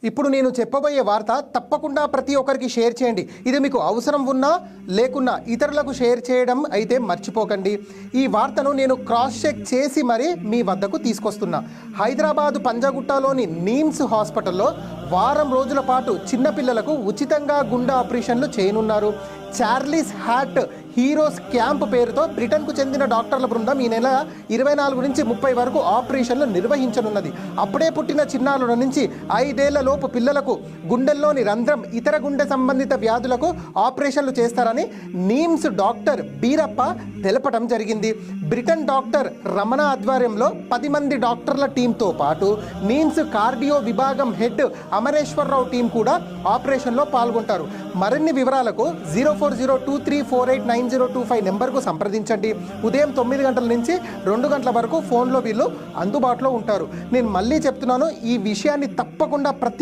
ఇప్పుడు నేను చెప్పబోయే వార్త తప్పకుండా ప్రతి ఒక్కరికి షేర్ చేయండి. ఇది మీకు అవసరం ఉన్నా లేకున్నా ఇతరులకు షేర్ చేయడం అయితే మర్చిపోకండి. ఈ వార్తను నేను క్రాస్ చెక్ చేసి మరీ మీ వద్దకు తీసుకొస్తున్నా. హైదరాబాద్ పంజాగుట్టలోని నీమ్స్ హాస్పిటల్లో వారం రోజుల పాటు చిన్నపిల్లలకు ఉచితంగా గుండె ఆపరేషన్లు చేయనున్నారు. చార్లీస్ హార్ట్ హీరోస్ క్యాంప్ పేరుతో బ్రిటన్కు చెందిన డాక్టర్ల బృందం ఈ నెల 24 నుంచి 30 వరకు ఆపరేషన్లు నిర్వహించనున్నది. అప్పుడే పుట్టిన చిన్నారుల నుంచి 5 ఏళ్ల లోపు పిల్లలకు గుండెల్లోని రంధ్రం, ఇతర గుండె సంబంధిత వ్యాధులకు ఆపరేషన్లు చేస్తారని నీమ్స్ డాక్టర్ బీరప్ప తెలపడం జరిగింది. బ్రిటన్ డాక్టర్ రమణ ఆధ్వర్యంలో 10 మంది డాక్టర్ల టీంతో పాటు నీమ్స్ కార్డియో విభాగం హెడ్ అమరేశ్వరరావు టీం కూడా ఆపరేషన్లో పాల్గొంటారు. మరిన్ని వివరాలకు 0402348905 నెంబర్కు సంప్రదించండి. ఉదయం 9 గంటల నుంచి 2 గంటల వరకు ఫోన్లో వీళ్ళు అందుబాటులో ఉంటారు. నేను మళ్ళీ చెప్తున్నాను, ఈ విషయాన్ని తప్పకుండా ప్రతి